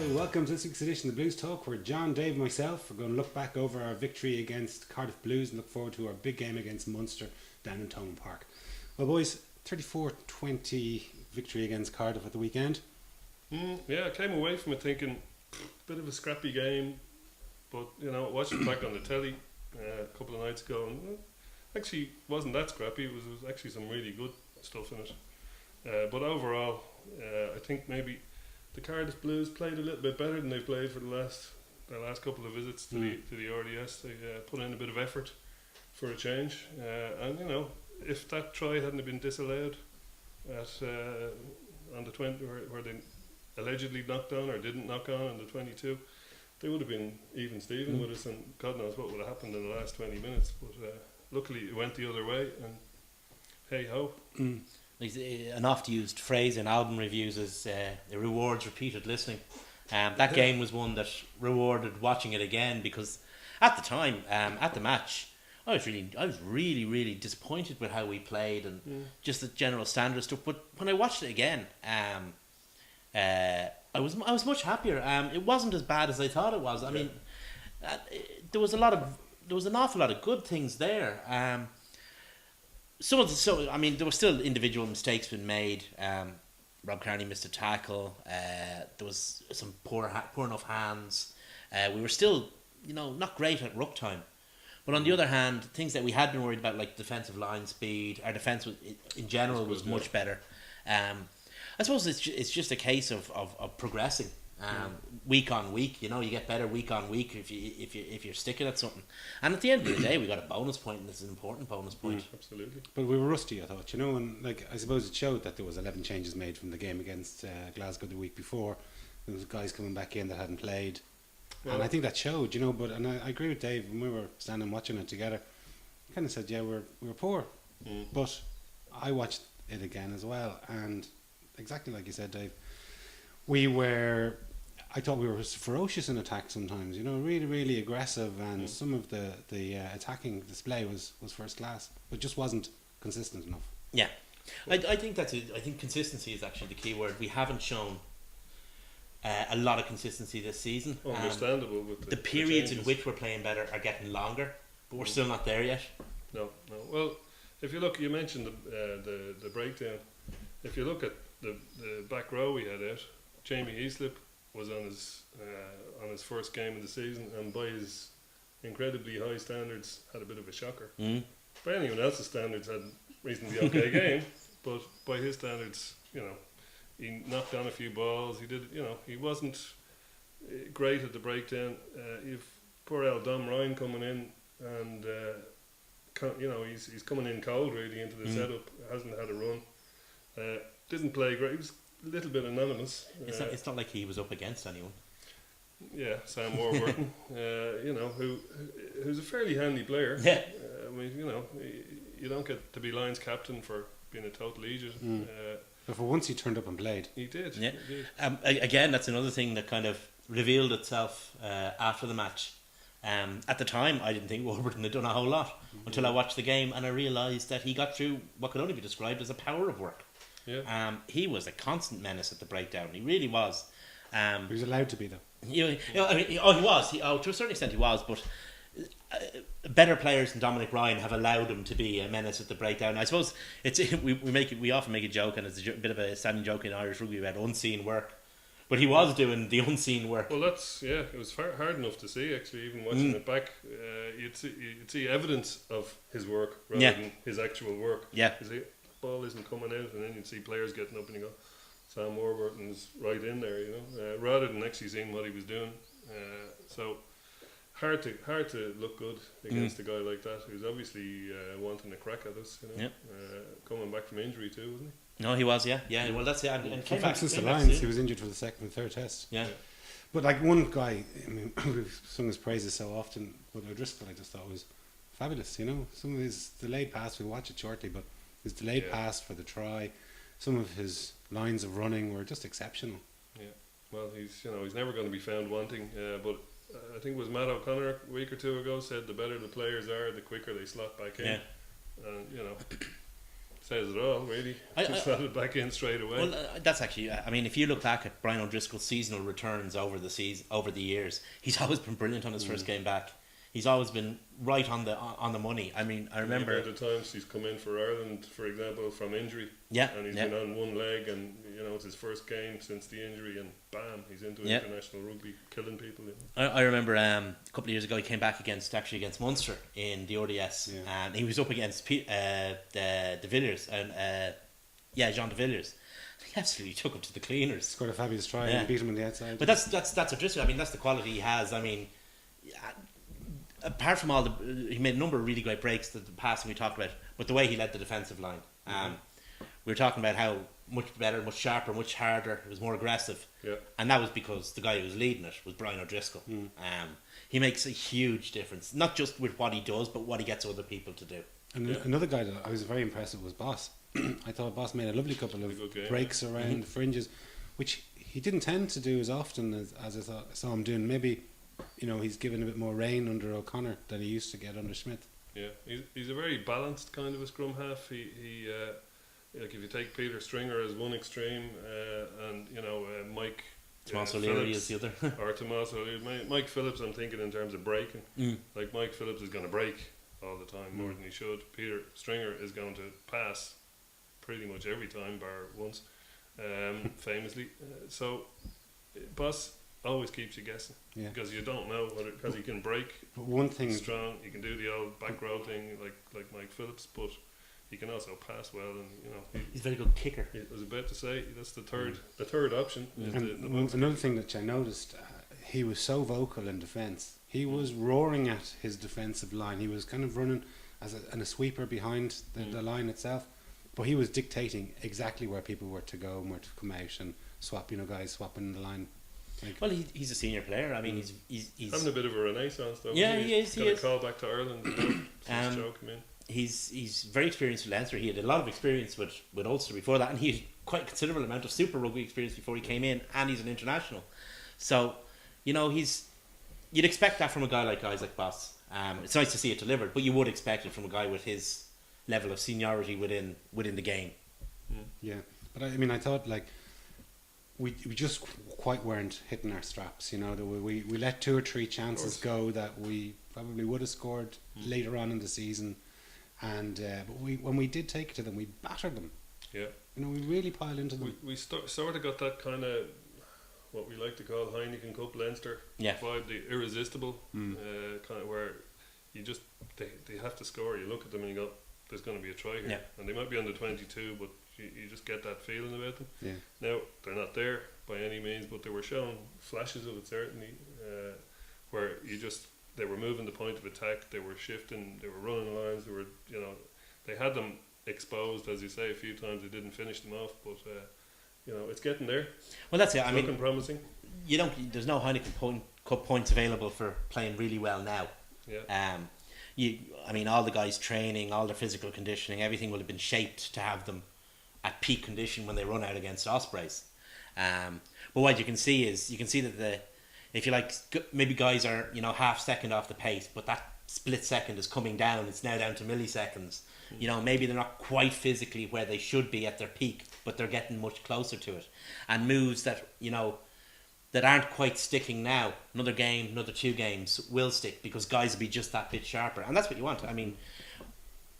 Hi, welcome to this week's edition of the Blues Talk, where John, Dave and myself are going to look back over our victory against Cardiff Blues and look forward to our big game against Munster down in Thomond Park. Well boys, 34-20 victory against Cardiff at the weekend. Yeah, I came away from it thinking, bit of a scrappy game, but watching back on the telly a couple of nights ago, and actually wasn't that scrappy. It was actually some really good stuff in it. But overall, I think maybe the Cardiff Blues played a little bit better than they've played for their last couple of visits to the RDS. They put in a bit of effort for a change, and if that try hadn't been disallowed at on the 20, where they allegedly knocked on or didn't knock on the 22, they would have been even Steven with us, and God knows what would have happened in the last 20 minutes. But luckily it went the other way, and hey ho. An oft-used phrase in album reviews is it rewards repeated listening. That game was one that rewarded watching it again, because at the time, at the match, I was really disappointed with how we played and just the general standard stuff. But when I watched it again, I was much happier. It wasn't as bad as I thought it was. I mean, there was an awful lot of good things there. There were still individual mistakes being made. Rob Kearney missed a tackle. There was some poor enough hands. We were still, not great at ruck time. But on the other hand, things that we had been worried about, like defensive line speed, our defence in general was much better. I suppose it's just a case of progressing. Week on week, you get better week on week if you're sticking at something. And at the end of the day, we got a bonus point, and it's an important bonus point. Absolutely. But we were rusty, I thought, and I suppose it showed that there was 11 changes made from the game against Glasgow the week before. There was guys coming back in that hadn't played, and I think that showed, But I agree with Dave when we were standing watching it together. He kind of said, we were poor, but I watched it again as well, and exactly like you said, Dave, I thought we were ferocious in attack sometimes, really aggressive, and some of the attacking display was first class, but just wasn't consistent enough. Yeah, I think I think consistency is actually the key word. We haven't shown a lot of consistency this season. Understandable with the periods in which we're playing better are getting longer, but we're still not there yet. No. Well, if you look, you mentioned the breakdown. If you look at the back row we had out, Jamie Heaslip was on his first game of the season, and by his incredibly high standards had a bit of a shocker. By anyone else's standards had reasonably okay game, but by his standards, he knocked on a few balls. He did, he wasn't great at the breakdown. You've poor old Dom Ryan coming in, and he's coming in cold really into the setup. Hasn't had a run. Didn't play great. He was a little bit anonymous. It's not like he was up against anyone. Yeah, Sam Warburton, who's a fairly handy player. Yeah. You don't get to be Lions captain for being a total idiot. But for once he turned up and played. He did. Yeah. He did. Again, that's another thing that kind of revealed itself after the match. At the time, I didn't think Warburton had done a whole lot until I watched the game, and I realised that he got through what could only be described as a power of work. Yeah. He was a constant menace at the breakdown. He really was. He was allowed to be, though. He was. To a certain extent, he was. But better players than Dominic Ryan have allowed him to be a menace at the breakdown. I suppose we often make a joke, and it's a bit of a standing joke in Irish rugby about unseen work. But he was doing the unseen work. Well, it was hard enough to see, actually, even watching it back. You'd see evidence of his work rather than his actual work. Yeah. The ball isn't coming out, and then you'd see players getting up and you go, Sam Warburton's right in there, rather than actually seeing what he was doing. So hard to look good against a guy like that, who's obviously wanting a crack at us. Coming back from injury too, wasn't he? No, he was. Yeah. Well, that's it. And came back since the Lions, he was injured for the second and third test. Yeah. But like one guy, we've sung his praises so often, but O'Driscoll I just thought was fabulous. Some of his delayed pass, we'll watch it shortly, but his delayed pass for the try, some of his lines of running were just exceptional. Yeah. Well, he's never going to be found wanting. But I think it was Matt O'Connor a week or two ago said the better the players are, the quicker they slot back in. Yeah. says it all, really. I- Just got it back in straight away. Well, that's actually. I mean, if you look back at Brian O'Driscoll's seasonal returns over the years, he's always been brilliant on his first game back. He's always been right on the money. I mean, I remember the times he's come in for Ireland, for example, from injury. Yeah, And he's yeah. been on one leg, and it's his first game since the injury, and bam, he's into Yeah. international rugby, killing people. You know. I remember a couple of years ago he came back against Munster in the ODS, Yeah. and he was up against De Villiers and Jean De Villiers. He absolutely took him to the cleaners. Scored a fabulous try Yeah. and beat him on the outside. But that's O'Driscoll. I mean, that's the quality he has. I mean, apart from all he made a number of really great breaks. The passing we talked about, but the way he led the defensive line. We were talking about how much better, much sharper, much harder. It was more aggressive. Yeah. And that was because the guy who was leading it was Brian O'Driscoll. He makes a huge difference, not just with what he does, but what he gets other people to do. And another guy that I was very impressed with was Boss. I thought Boss made a lovely couple of Good game. breaks around the fringes, which he didn't tend to do as often as I saw him doing. Maybe, he's given a bit more rein under O'Connor than he used to get under Smith. Yeah, he's a very balanced kind of a scrum half. He like if you take Peter Stringer as one extreme, and Mike Tomas O'Leary is the other. or Tomas O'Leary. Mike Phillips, I'm thinking in terms of breaking. Like Mike Phillips is going to break all the time more than he should. Peter Stringer is going to pass pretty much every time, bar once, famously. So, Boss always keeps you guessing because you don't know because he can break. But one thing, Strong, he can do the old back row thing like Mike Phillips, but he can also pass well, and He's a very good kicker. I was about to say that's the third option. Is and the another thing that I noticed, he was so vocal in defence. He was roaring at his defensive line. He was kind of running as a sweeper behind the line itself, but he was dictating exactly where people were to go and where to come out and swap. Guys swapping the line. Well, he's a senior player. I mean, he's having a bit of a renaissance though. Yeah, isn't he is, Got he a is. call back to Ireland. Since Joe came in. He's very experienced with Leinster. He had a lot of experience with Ulster before that, and he had quite a considerable amount of Super Rugby experience before he came in, and he's an international. So, you'd expect that from a guy like Isaac Boss. It's nice to see it delivered, but you would expect it from a guy with his level of seniority within the game. Yeah, but I thought we just quite weren't hitting our straps. That we let 2 or 3 chances go that we probably would have scored later on in the season, and but when we did take it to them, we battered them. Yeah, we really piled into them. we sort of got that kind of what we like to call Heineken Cup Leinster vibe, the irresistible kind of where you just they have to score. You look at them and you go, "There's going to be a try here," and they might be under 22, but you just get that feeling about them. Yeah. Now they're not there by any means, but they were showing flashes of it certainly, where they were moving the point of attack, they were shifting, they were running lines, they were they had them exposed, as you say, a few times. They didn't finish them off, but it's getting there. Well, that's it. It's looking promising. There's no Heineken Cup points available for playing really well now. Yeah. All the guys training, all their physical conditioning, everything will have been shaped to have them at peak condition when they run out against Ospreys. But what you can see that if you like, maybe guys are half second off the pace, but that split second is coming down. It's now down to milliseconds. Maybe they're not quite physically where they should be at their peak, but they're getting much closer to it. And moves that that aren't quite sticking now, another game, another 2 games will stick because guys will be just that bit sharper, and that's what you want. I mean,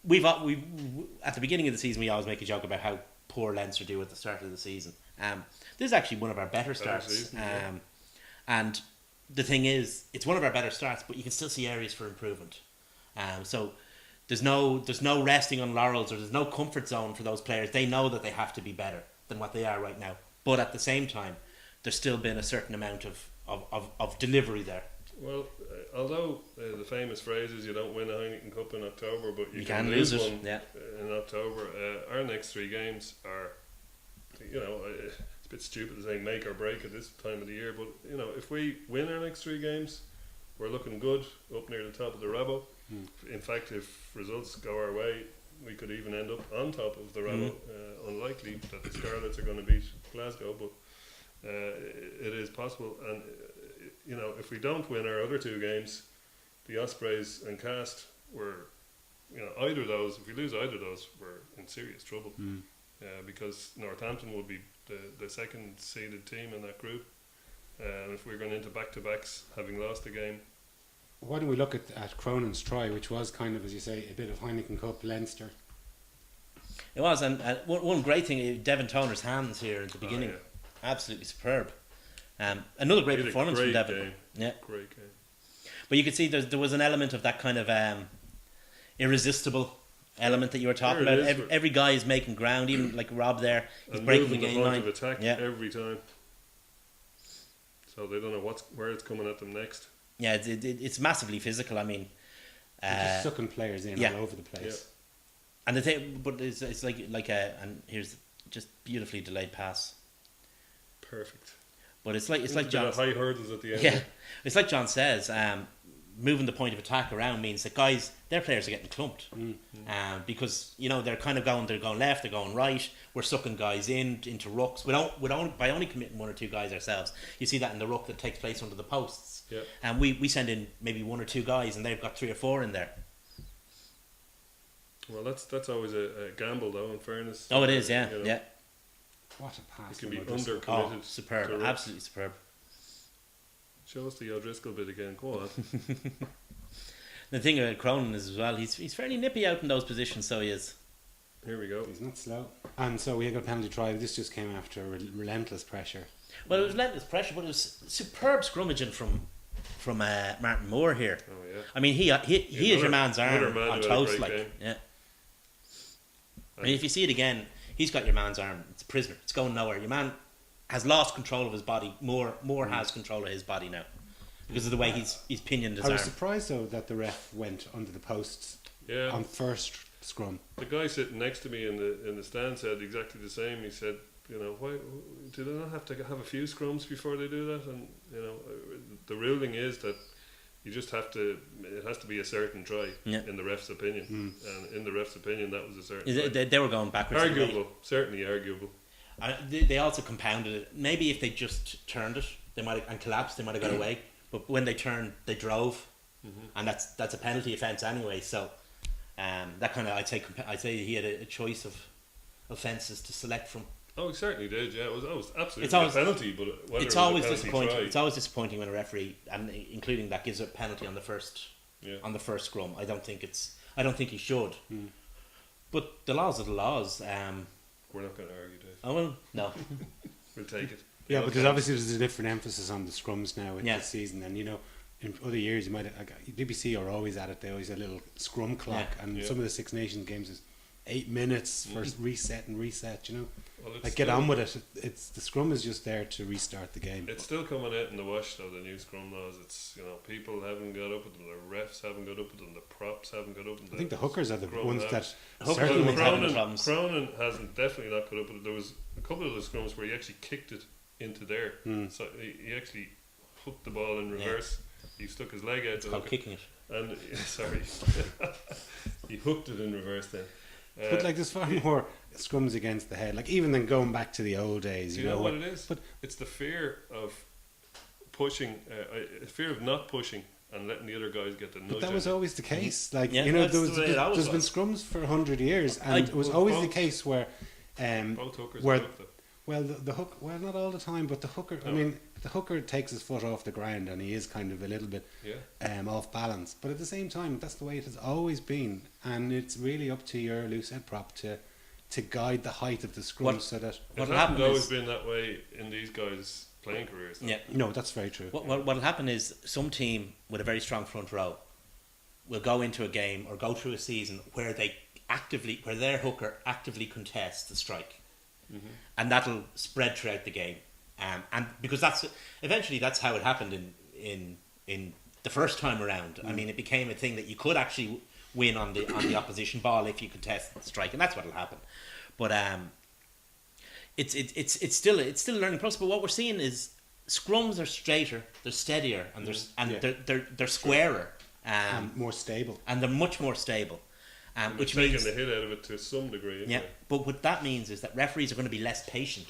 we at the beginning of the season we always make a joke about how poor Leinster do at the start of the season. This is actually one of our better starts. Season, yeah. And the thing is, it's one of our better starts, but you can still see areas for improvement. So there's no resting on laurels, or there's no comfort zone for those players. They know that they have to be better than what they are right now. But at the same time, there's still been a certain amount of delivery there. Well, although the famous phrase is you don't win a Heineken Cup in October, but you can lose lose it. one in October. Our next 3 games are, it's a bit stupid to say make or break at this time of the year, but if we win our next 3 games, we're looking good up near the top of the Rabo. In fact, if results go our way, we could even end up on top of the Rabo. Unlikely that the Scarlets are going to beat Glasgow, but it is possible. And if we don't win our other 2 games, the Ospreys and Cast were either of those, if we lose either of those, we're in serious trouble. Because Northampton will be the second seeded team in that group. And if we're going into back-to-backs, having lost a game. Why don't we look at Cronen's try, which was kind of, as you say, a bit of Heineken Cup Leinster. It was, and one great thing, Devin Toner's hands here at the beginning, yeah. absolutely superb. Another great He had a performance great from Devin. game. Yeah, Great game. but you could see there was an element of that kind of irresistible element that you were talking There it about. is. Every guy is making ground, even like Rob there, he's And breaking the moving game point line. of attack Yeah. every time. So they don't know where it's coming at them next. Yeah, it's massively physical. I mean, Just sucking players in yeah. all over the place. and the thing, but it's like and here's just beautifully delayed pass. Perfect. But it's like Bit John. of high hurdles at the end. Yeah, it's like John says. Moving the point of attack around means that guys, their players are getting clumped, because they're kind of they're going left, they're going right. We're sucking guys into rucks. By only committing one or two guys ourselves. You see that in the ruck that takes place under the posts. Yeah. And we send in maybe one or two guys, and they've got 3 or 4 in there. Well, that's always a gamble, though. In fairness. Oh, it is, yeah, You know, yeah. What a pass. It can be from O'Driscoll. under Oh, committed. superb, absolutely superb. Show us the O'Driscoll bit again. Go on. The thing about Cronin is as well, he's fairly nippy out in those positions, so he is. Here we go. He's not slow. And so we got a penalty try. This just came after relentless pressure. Well, it was relentless pressure, but it was superb scrummaging from Martin Moore here. Oh yeah. I mean, he is your man's another arm man on who had a toast, great like game. yeah. I mean, if you see it again, he's got your man's arm. It's a prisoner. It's going nowhere. Your man has lost control of his body. Moore has control of his body now because of the way he's pinioned his I arm. was surprised though that the ref went under the posts Yeah. on first scrum. The guy sitting next to me in the stand said exactly the same. He said, why do they not have to have a few scrums before they do that? And the ruling is that you just have to. It has to be a certain try in the ref's opinion, and in the ref's opinion, that was a certain. Try. They were going backwards. Arguable, certainly arguable. They also compounded it. Maybe if they just turned it, they might and collapsed. They might have got away. But when they turned, they drove, and that's a penalty offence anyway. So that kind of I'd say he had a choice of offences to select from. Oh, he certainly did. Yeah, it was absolutely It's always- a penalty, but whether It's it was always a penalty disappointing. try, It's always disappointing when a referee, and including that, gives a penalty on the first scrum. I don't think he should. But the laws are the laws. we're not going to argue, Dave. Oh well, no. We'll take it. Yeah, but Okay. there's a different emphasis on the scrums now in Yeah. this season. And in other years, you might BBC are always at it. They always have a little scrum clock, and Yeah. some of the Six Nations games is 8 minutes for reset and reset. Well, it's Like get still- on with it. It's the scrum is just there to restart the game. It's still coming out in the wash though, the new scrum laws. It's people haven't got up with them, the refs haven't got up with them, the props haven't got up with them. I think the hookers are the Scrum ones out. that Hookers certainly are the ones having Cronin, problems. Cronin hasn't definitely not got up with it. There was a couple of the scrums where he actually kicked it into there. So he actually hooked the ball in reverse. He stuck his leg out It's to called hook it. kicking it. And sorry, he hooked it in reverse then. But like, there's far more scrums against the head. Like even than going back to the old days. do you know what when- it is? But It's the fear of pushing, fear of not pushing and letting the other guys get the nudge. But that out. was always the case. Like Yeah, there that's was the way it always there's been was. scrums for 100 years, and it was always the both- case where, both hookers where hooked them. well the hook well not all the time, but the hooker. I No. mean the hooker takes his foot off the ground and he is kind of a little bit Yeah. off balance. But at the same time, that's the way it has always been, and it's really up to your loose head prop to guide the height of the scrum What- so that. It What'll hasn't happen always is- been that way in these guys' playing careers. Though. Yeah. No, that's very true. What'll happen is some team with a very strong front row will go into a game or go through a season where their hooker actively contests the strike, and that'll spread throughout the game. And because eventually that's how it happened in the first time around. I mean, it became a thing that you could actually win on the opposition ball if you contest the strike, and that's what'll happen. But it's still a learning process. But what we're seeing is scrums are straighter, they're steadier, and they're squarer, And more stable. and they're much more stable. And Which they're means taking the hit out of it to some degree. yeah, Anyway. but what that means is that referees are going to be less patient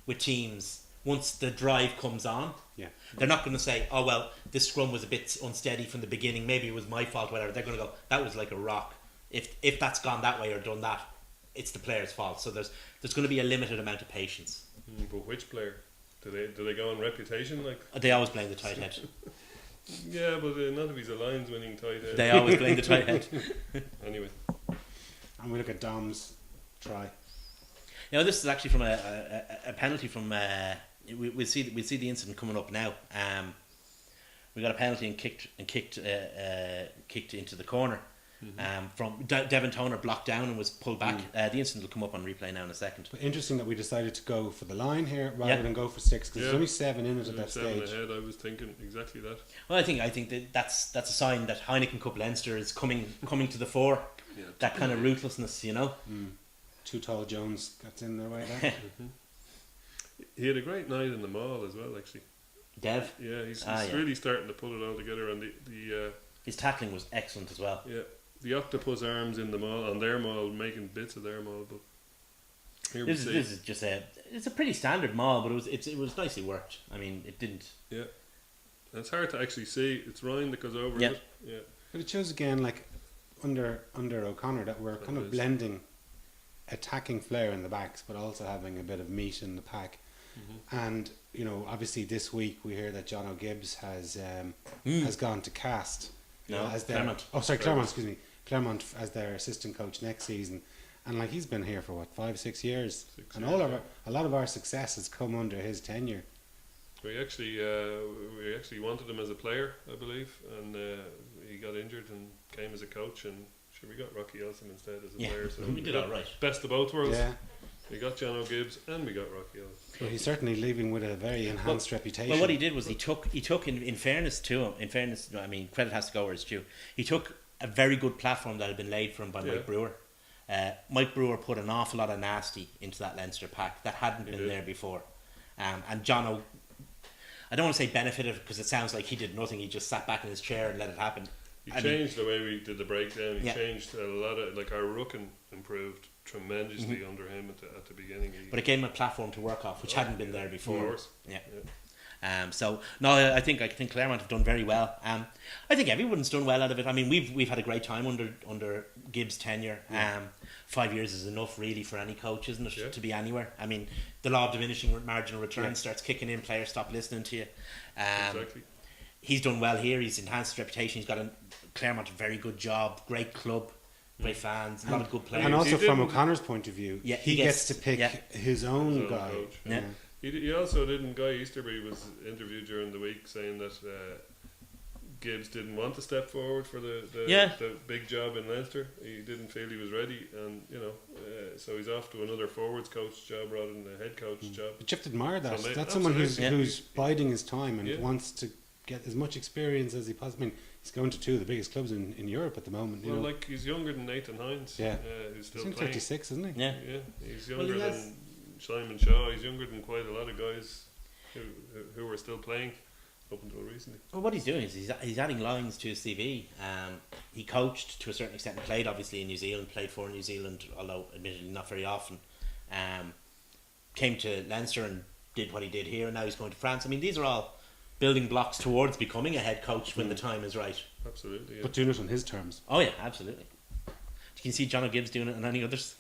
with teams once the drive comes on. Yeah. They're not going to say, "Oh well, this scrum was a bit unsteady from the beginning. Maybe it was my fault." Whatever. They're going to go, "That was like a rock. if that's gone that way or done that, it's the player's fault. So there's going to be a limited amount of patience. But which player? Do they go on reputation? Like They always blame the tight head. yeah, but not if he's a Lions winning tight end. They always blame the tight head. Anyway, And we look at Dom's try. You know, this is actually from a penalty from. We'll see the incident coming up now. We got a penalty and kicked into the corner. From Devon Toner blocked down and was pulled back. The incident will come up on replay now in a second. But interesting that we decided to go for the line here rather Yeah. than go for 6 because Yeah. there's only 7 in it at that 7 stage. ahead. I was thinking exactly that. Well, I think that's a sign that Heineken Cup Leinster is coming to the fore. Yeah. That kind of ruthlessness, you know. Too Tall Jones got in their way there. He had a great night in the mall as well. Actually, Dev, yeah, he's yeah. really starting to pull it all together. And the his tackling was excellent as well. the octopus arms in the mall on their mall, making bits of their mall. But here we This see. is just it's a pretty standard maul, but it was nicely worked. I mean, it didn't. Yeah, and it's hard to actually see. It's Ryan that goes over Yeah. it. Yeah, But it shows again, like under O'Connor, that we're kind It of is. blending attacking flair in the backs, but also having a bit of meat in the pack. And you know, obviously this week we hear that John O'Gibbs has gone to Cast. You No, know, as their, Claremont. Oh, sorry, Claremont. Excuse me, Claremont as their assistant coach next season. And like he's been here for what 5-6 years, 6 and years, yeah. a lot of our success has come under his tenure. we actually wanted him as a player, I believe, and he got injured and came as a coach, and sure we got Rocky Elson instead as a Yeah, player. So we did got all right. Best of both worlds. Yeah, We got John O'Gibbs and we got Rocky Elson. so he's certainly leaving with a very enhanced reputation. Well, what he did was he took in fairness to him. In fairness, I mean, credit has to go where it's due. He took a very good platform that had been laid for him by Yeah. Mike Brewer. Mike Brewer put an awful lot of nasty into that Leinster pack that hadn't been did. there before. And John I don't want to say benefited because it sounds like he did nothing. He just sat back in his chair and let it happen. He I mean- changed the way we did the breakdown. He Yeah. changed a lot of, like, our rucking improved tremendously under him at the beginning. But it gave him a platform to work off, which hadn't been there Of before. course. Yeah. So no, I think Claremont have done very well. I think everyone's done well out of it. I mean, we've had a great time under Gibbs' tenure. 5 years is enough, really, for any coach, isn't it? Yeah. To be anywhere. I mean, the law of diminishing marginal return Yeah. starts kicking in. Players stop listening to you. Exactly. He's done well here. He's enhanced his reputation. He's got Claremont a very good job, great club, great fans, a lot of good players. And He also from didn't- O'Connor's point of view, Yeah, he he gets gets- to pick yeah. his own His own guy. coach. Yeah. He also didn't. Guy Easterby was interviewed during the week saying that Gibbs didn't want to step forward for the Yeah. the big job in Leinster. He didn't feel he was ready, and so he's off to another forwards coach job rather than a head coach job. But you have to admire that. So That's someone who's absolutely. who's biding his time and Yeah. wants to get as much experience as he possibly. I mean, he's going to two of the biggest clubs in Europe at the moment. You Well, know, like, he's younger than Nathan Hines. Yeah. Who's he's still in playing. 36, isn't he? Yeah. Yeah, he's Well, younger he has- than Simon Shaw. He's younger than quite a lot of guys who were still playing up until recently. Well, what he's doing is he's adding lines to his CV. He coached to a certain extent and played obviously in New Zealand, played for New Zealand, although admittedly not very often. Came to Leinster and did what he did here, and now he's going to France. I mean, these are all building blocks towards becoming a head coach when the time is right. Absolutely. Yeah. But doing it on his terms. Oh yeah, absolutely. You can see John O'Gibbs doing it and any others.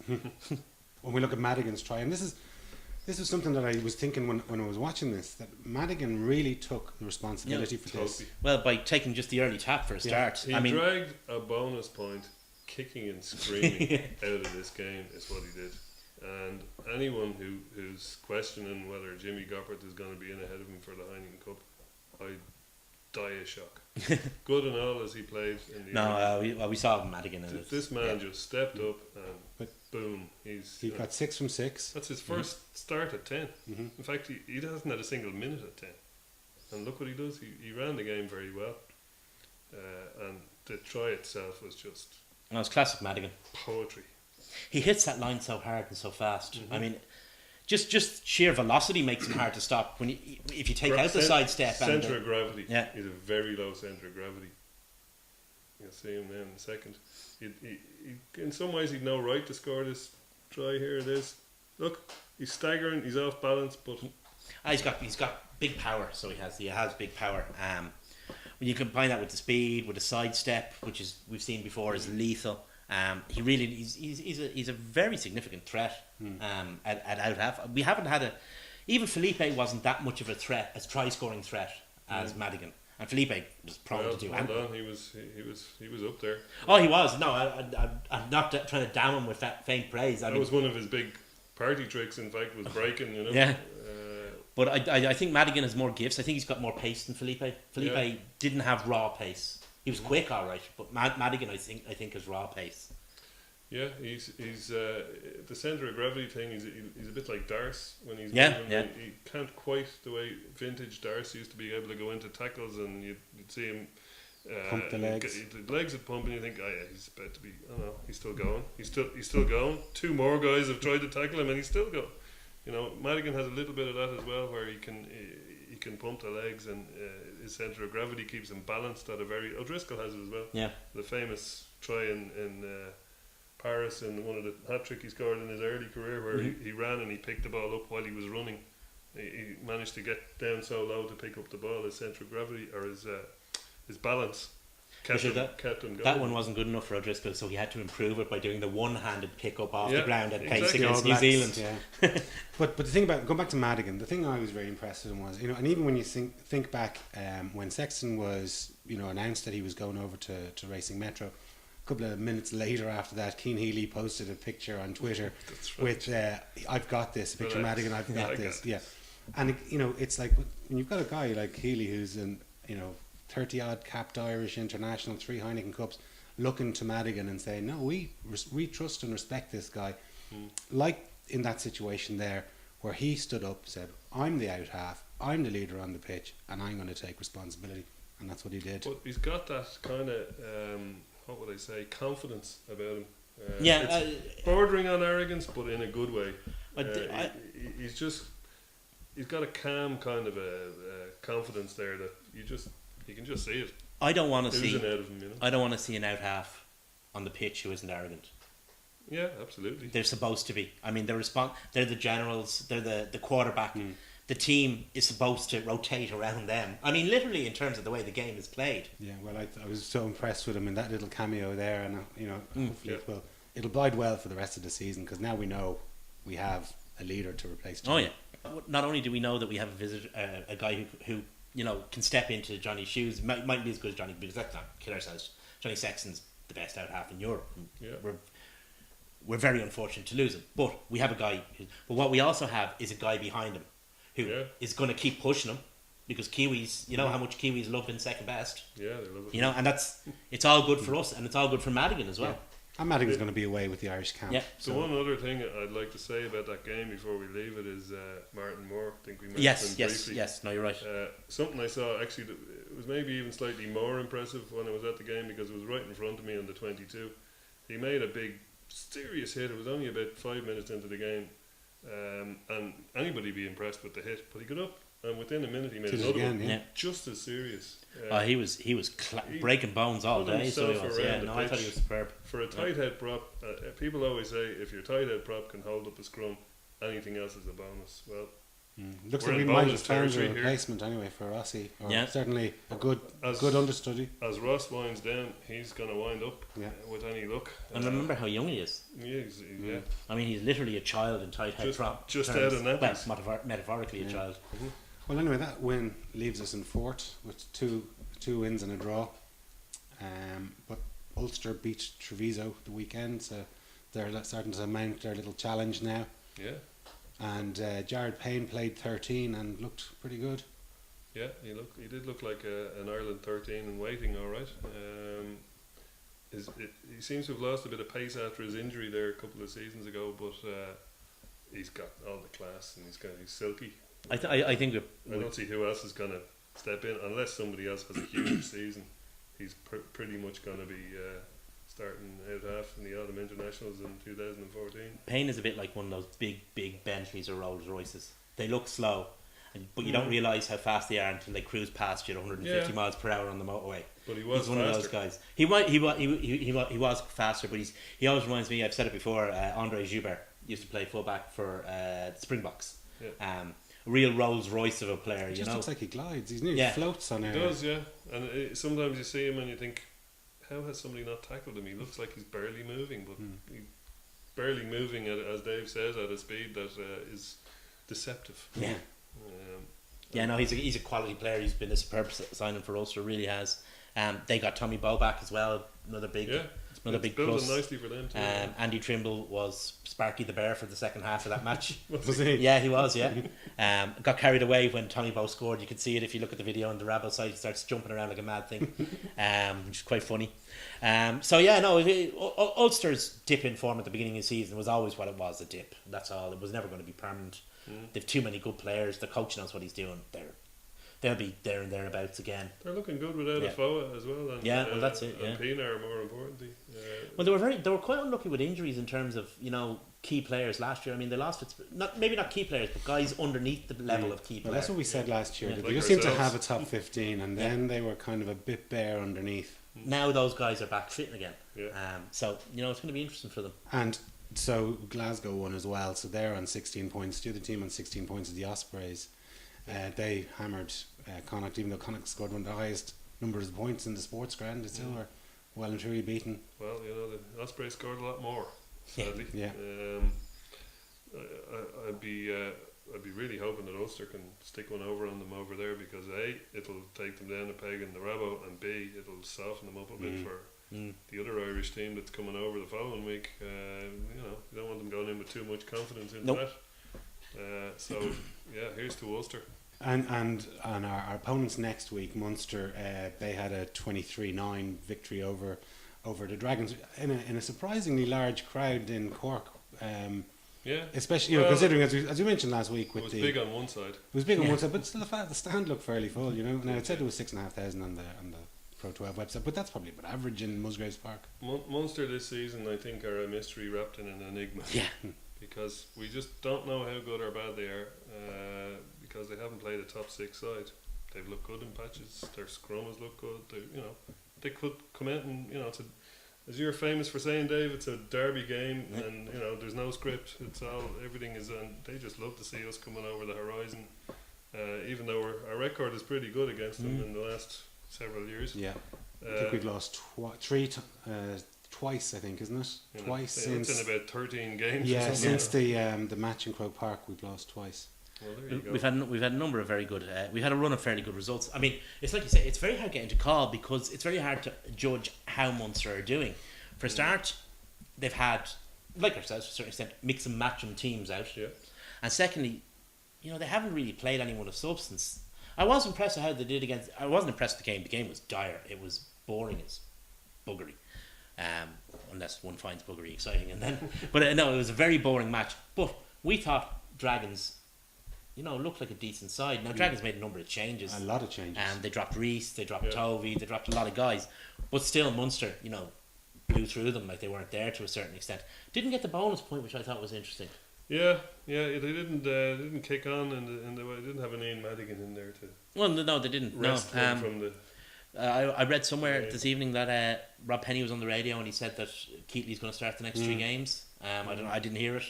When we look at Madigan's try, and this is something that I was thinking when I was watching this, that Madigan really took the responsibility for this. Totally. Well, by taking just the early tap for a Yeah. start. He I mean, dragged a bonus point, kicking and screaming out of this game is what he did. And anyone who's questioning whether Jimmy Goppert is going to be in ahead of him for the Heineken Cup, I'd die of shock. Good and all as he played in the no, we saw Madigan in it. this man Yeah. just stepped up and But boom, he's he got 6 from 6. that's his first start at 10. Mhm. In fact, he hasn't had a single minute at 10. And look what he does. He ran the game very well. And the try itself was just No, it's classic Madigan. poetry. He hits that line so hard and so fast. I mean, just sheer velocity makes him hard to stop. If you take out the sidestep and Centre of gravity. Yeah. He's a very low centre of gravity. You'll see him then in a second. He, in some ways, he'd no right to score this try. Here it is. Look, he's staggering. He's off balance, but he's got big power. So he has big power. When you combine that with the speed, with the sidestep, which is we've seen before, is lethal. He's a very significant threat at out half. We haven't had even Felipe wasn't that much of a threat, as try scoring threat as Madigan, and Felipe was prone to do anything. He was up there. Oh, he was. No, I'm not trying to damn him with that faint praise. That was one of his big party tricks. In fact, was breaking. Yeah. But I think Madigan has more gifts. I think he's got more pace than Felipe. Felipe didn't have raw pace. He was quick, all right, but Madigan, I think has raw pace. Yeah, he's the centre of gravity thing. He's a bit like Darce when he's moving. He can't quite the way vintage Darce used to be able to go into tackles, and you'd see him pump the legs. The legs would pump, and you think, oh yeah, he's about to be. Oh no, he's still going. He's still going. Two more guys have tried to tackle him, and he's still going. Madigan has a little bit of that as well, where he can pump the legs, and his centre of gravity keeps him balanced at a very. O'Driscoll has it as well. Yeah. The famous try in Paris, and one of the hat trick he scored in his early career, where he ran and he picked the ball up while he was running. He managed to get down so low to pick up the ball. His centre of gravity or his balance kept him going. That one wasn't good enough for O'Driscoll, so he had to improve it by doing the one-handed pick up off the ground at pace against New Zealand. Yeah. but the thing about going back to Madigan, the thing I was very impressed with him was, and even when you think back when Sexton was announced that he was going over to Racing Metro, a couple of minutes later after that, Keane Healy posted a picture on Twitter with I've got this, a picture of Madigan, I've got this. Yeah. And it's like when you've got a guy like Healy who's an 30-odd capped Irish international, 3 Heineken Cups, looking to Madigan and saying, no, we trust and respect this guy. Like in that situation there, where he stood up, said, I'm the out half, I'm the leader on the pitch, and I'm going to take responsibility. And that's what he did. But he's got that kind of, what would I say, confidence about him. It's bordering on arrogance, but in a good way. He's got a calm kind of a confidence there that you can just see it. I don't want to see. Out of him, I don't want to see an out half on the pitch who isn't arrogant. Yeah, absolutely. They're supposed to be. I mean, they're the generals. They're the quarterback. The team is supposed to rotate around them. I mean, literally in terms of the way the game is played. Yeah, well, I was so impressed with him in that little cameo there, and hopefully it'll bode well for the rest of the season, because now we know we have a leader to replace Johnny. Oh yeah. Not only do we know that we have a guy who can step into Johnny's shoes, might be as good as Johnny, because let's not kid ourselves. Johnny Sexton's the best out half in Europe. Yeah. We're very unfortunate to lose him, but we have a guy. But what we also have is a guy behind him who is going to keep pushing him, because Kiwis, how much Kiwis love in second best. Yeah, they love it. And it's all good for us, and it's all good for Madigan as well. Yeah. And Madigan's going to be away with the Irish camp. Yeah. So one other thing I'd like to say about that game before we leave it is Martin Moore. I think we mentioned him briefly. Yes. No, you're right. Something I saw actually that it was maybe even slightly more impressive when I was at the game, because it was right in front of me on the 22. He made a big, serious hit. It was only about 5 minutes into the game, and anybody be impressed with the hit. But he got up, and within a minute he made another one, just as serious. He was breaking bones all day. So he was. I thought he was superb. For a tight head prop, people always say if your tight head prop can hold up a scrum, anything else is a bonus. Well, looks like we might have found a replacement anyway for Rossi. Certainly a good understudy. As Ross winds down, he's going to wind up with any luck. And remember how young he is. Yeah. I mean, he's literally a child in tight head prop. Just out of nappies. Well, metaphorically a child. Mm-hmm. Well, anyway, that win leaves us in fourth with two wins and a draw. But Ulster beat Treviso the weekend, so they're starting to mount their little challenge now. Yeah. And Jared Payne played 13 and looked pretty good. Yeah, he did look like an Ireland 13 in waiting, all right. He seems to have lost a bit of pace after his injury there a couple of seasons ago, but he's got all the class and he's silky. I think I don't see who else is going to step in unless somebody else has a huge season. He's pretty much going to be starting out half in the Autumn Internationals in 2014. Payne is a bit like one of those big Bentleys or Rolls Royces. They look slow, but you don't realise how fast they are until they cruise past you at 150 miles per hour on the motorway. But he's one of those guys. He was faster, but he always reminds me. I've said it before. Andre Joubert used to play fullback for the Springboks. Yeah. A real Rolls Royce of a player. He just looks like he glides. He nearly floats on air. He does, yeah. And sometimes you see him and you think, how has somebody not tackled him? He looks like he's barely moving, but he's barely moving at, as Dave says, at a speed that is deceptive. Yeah. Um, Yeah, no, he's a quality player. He's been a superb signing for Ulster, really has. They got Tommy Bowe back as well, another big it's building plus. nicely for them too. Andy Trimble was Sparky the Bear for the second half of that match. Was he? Yeah, he was. Yeah, got carried away when Tommy Bowe scored. You could see it if you look at the video on the Rabo site. He starts jumping around like a mad thing, which is quite funny. So yeah, no, Ulster's dip in form at the beginning of the season was always what it was, a dip. That's all. It was never going to be permanent. They've too many good players. The coach knows what he's doing. They'll be there and thereabouts again. They're looking good without Afoa as well. And, well, that's it. Yeah. And Pienaar, more importantly. Well, they were quite unlucky with injuries in terms of key players last year. I mean, they lost maybe not key players, but guys underneath the level of key players. Well, that's what we said last year. Yeah. They Like just seemed to ourselves. have a top 15, and then they were kind of a bit bare underneath. Now those guys are back fitting again. Yeah. So it's going to be interesting for them. And so Glasgow won as well, so they're on 16 points. The other team on 16 points is the Ospreys. They hammered Connacht, even though Connacht scored one of the highest numbers of points in the sports ground. They still were well and truly beaten. Well, the Ospreys scored a lot more, sadly. Yeah. I'd be really hoping that Ulster can stick one over on them over there, because A, it'll take them down a peg in the Rabo, and B, it'll soften them up a bit for the other Irish team that's coming over the following week. You don't want them going in with too much confidence into Nope. that. So yeah, here's to Ulster. And our opponents next week, Munster, they had a 23-9 victory over the Dragons in a surprisingly large crowd in Cork. Yeah, Especially, Well, considering as we mentioned last week, it with was the big on one side. it was big on one side, but still the stand looked fairly full. Now it said it was 6,500 on the Pro 12 website, but that's probably about average in Musgraves Park. Munster this season, I think, are a mystery wrapped in an enigma. Yeah. Because we just don't know how good or bad they are, because they haven't played a top 6 side. They've looked good in patches. Their scrum has looked good. They could come out and as you're famous for saying, Dave, it's a derby game, and there's no script. Everything is, and they just love to see us coming over the horizon. Even though our record is pretty good against them in the last several years. Yeah, I think we've lost twice. I think, isn't it? Twice since. It's in about 13 games. Yeah, or something. since the match in Croke Park, we've lost twice. Well, there you go. We've had a number of very good. We've had a run of fairly good results. I mean, it's like you say, it's very hard getting to call because it's very hard to judge how Munster are doing. For a start, they've had, like ourselves to a certain extent, mix and match them teams out. Yeah. And secondly, they haven't really played anyone of substance. I was impressed with how they did against. I wasn't impressed with the game. The game was dire. It was boring as buggery. Unless one finds buggery exciting, and then. But no, it was a very boring match. But we thought Dragons, looked like a decent side. Now Dragons made a number of changes. A lot of changes. They dropped Reese, they dropped Tovey, they dropped a lot of guys. But still, Munster, blew through them like they weren't there to a certain extent. Didn't get the bonus point, which I thought was interesting. Yeah, they didn't kick on, and they didn't have an Ian Madigan in there to Well, no, they didn't. rest them from the. I read somewhere this evening that Rob Penny was on the radio and he said that Keatley's going to start the next 3 games. I didn't hear it.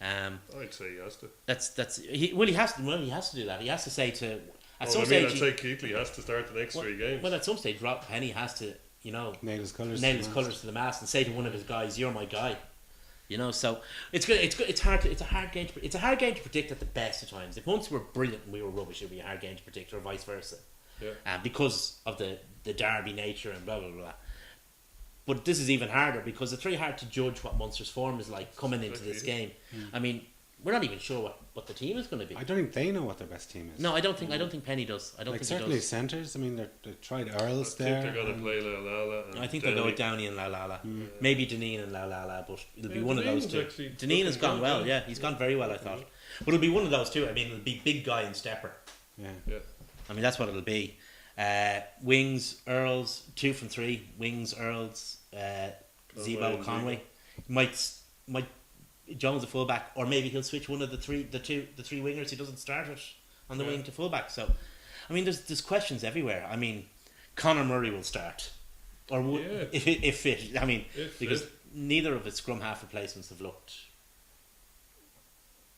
I'd say he has to. He has to. Well, he has to do that. He has to say to at some I'd stage. say Keighley has to start the next 3 games. Well, at some stage, Rob Penny has to nail his colours. To the mast and say to one of his guys, "You're my guy." So it's good. It's hard. It's a hard game. It's a hard game to predict at the best of times. If once we were brilliant and we were rubbish, it'd be a hard game to predict, or vice versa. Yeah. Because of the derby nature and blah blah blah. But this is even harder because it's very hard to judge what Munster's form is like coming into this game. I mean, we're not even sure what the team is going to be. I don't think they know what their best team is. No, I don't think Penny does. I don't think certainly he does. centres. I mean, they tried Earls I there. think they're going to play La Lala. I think they'll go with Downey and La Lala. Maybe Deneen and La Lala, but it'll be one of those two. Deneen has gone well, yeah. He's gone very well, I thought. But it'll be one of those two. I mean, it'll be big guy and stepper. Yeah. I mean, that's what it'll be. Wings, Earls, 2 from 3. Wings, Earls, Zebo, Conway. Might Jones a fullback, or maybe he'll switch one of the three wingers. He doesn't start it on the wing to fullback. So, I mean, there's questions everywhere. I mean, Conor Murray will start, or if fit. I mean, because neither of his scrum half replacements have looked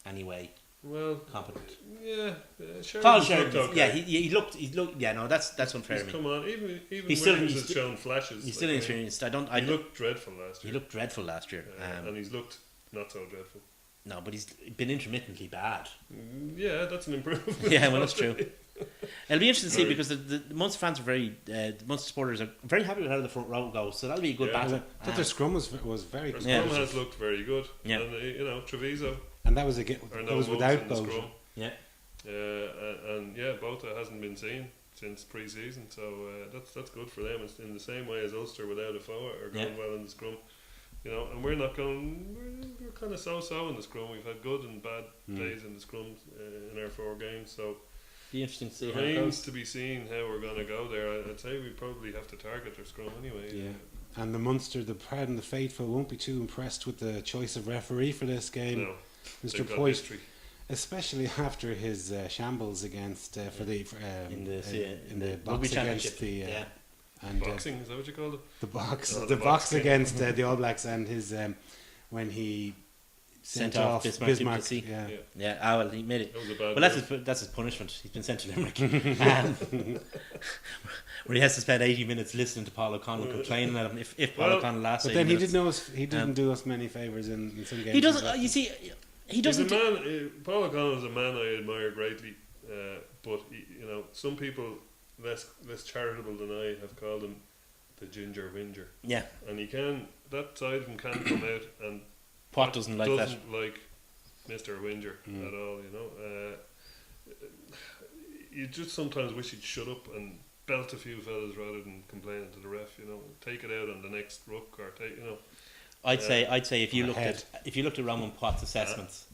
anyway Well, competent. yeah, Paul Sheridan's Sheridan, looked okay. yeah, he looked. Yeah, no, that's unfair He's to me. come on. Even He's still- Williams he's has still- shown flashes. He's still like, inexperienced. He looked dreadful last He year. looked dreadful last year. And he's looked not so dreadful. No, but he's been intermittently bad. Yeah, that's an improvement. Yeah, well, that's true. It'll be interesting to see Very. because the Munster fans are the Munster supporters are very happy with how the front row goes. So that'll be a good Yeah. battle. I thought their scrum was very Our good. Yeah. scrum has looked very good. Yeah. And, Treviso And that was again. are That no was votes without in the Bowden. scrum. Yeah. And Botha hasn't been seen since pre-season, so that's good for them. It's in the same way as Ulster without a forward are going well in the scrum, and we're not going. We're kind of so-so in the scrum. We've had good and bad days in the scrum in our 4 games, so Be interesting to see how it remains goes. to be seen how we're going to go there. I'd say we probably have to target their scrum anyway. Yeah. And the Munster, the proud and the faithful, won't be too impressed with the choice of referee for this game, No, Mr. they've got Poit, history. especially after his shambles against in the box rugby against championship. the Yeah. and Boxing, is that what you call it? the box Oh, the the box box game. against the All Blacks and his when he sent off Bismarck. Duplessis. Yeah. Yeah, Yeah. Well, he made it. that was a bad. Well, move. that's his punishment. He's been sent to Limerick, where he has to spend 80 minutes listening to Paul O'Connell complaining at him. If Paul Well, O'Connell lasts, But 80 then he minutes. didn't do us many favors in some games. He doesn't. You see, he He's a doesn't. man. Paul O'Connell is a man I admire greatly, but some people less charitable than I have called him the ginger whinger, Yeah, and that side of him can come out and Pot doesn't like that. doesn't like Mr. Whinger at all. You just sometimes wish he'd shut up and belt a few fellas rather than complaining to the ref. Take it out on the next ruck or take. I'd say if you looked Ahead. at Roman Potts' assessments,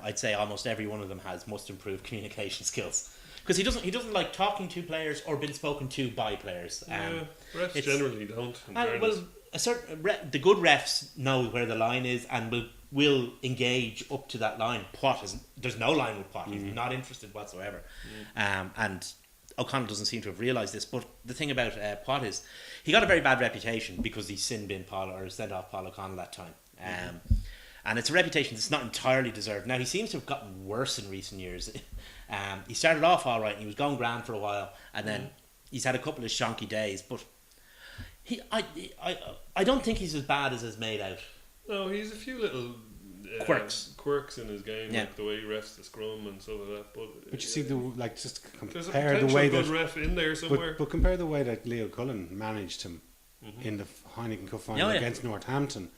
I'd say almost every one of them has must improve communication skills because he doesn't like talking to players or being spoken to by players. Refs it's- generally don't. In And, fairness. well, the good refs know where the line is and will engage up to that line. There's no line with Pot. He's not interested whatsoever. And O'Connell doesn't seem to have realised this. But the thing about Pot is he got a very bad reputation because he sent off Paul O'Connell that time. And it's a reputation that's not entirely deserved. Now he seems to have gotten worse in recent years. He started off all right and he was going grand for a while, and then he's had a couple of shonky days. But I don't think he's as bad as is made out. No, he's a few little quirks in his game, Yeah. like the way he refs the scrum and stuff like that. But you see, just there's a compare the potential way good that. ref in there somewhere. But compare the way that Leo Cullen managed him in the Heineken Cup final against Northampton,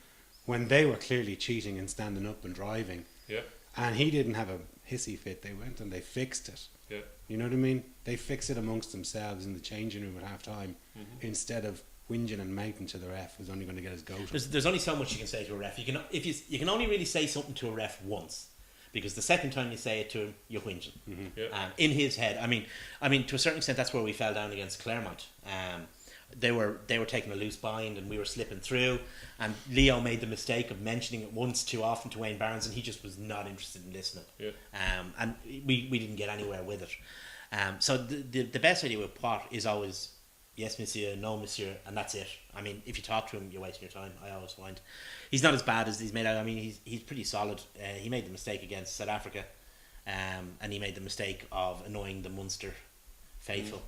when they were clearly cheating and standing up and driving, Yeah, and he didn't have a hissy fit. They went and they fixed it. yeah. You know what I mean? They fixed it amongst themselves in the changing room at half time instead of whinging and mouting to the ref who's only going to get his goat. There's only so much you can say to a ref. You can only really say something to a ref once, because the second time you say it to him, you're whinging. Yeah. In his head, I mean, to a certain extent, that's where we fell down against Claremont. They were taking a loose bind, and we were slipping through. And Leo made the mistake of mentioning it once too often to Wayne Barnes, and he just was not interested in listening. Yeah. And we didn't get anywhere with it. So the best idea with Pot is always yes, monsieur, no, monsieur, and that's it. I mean, if you talk to him, you're wasting your time. I always find he's not as bad as he's made out. I mean, he's pretty solid. He made the mistake against South Africa, and he made the mistake of annoying the Munster faithful.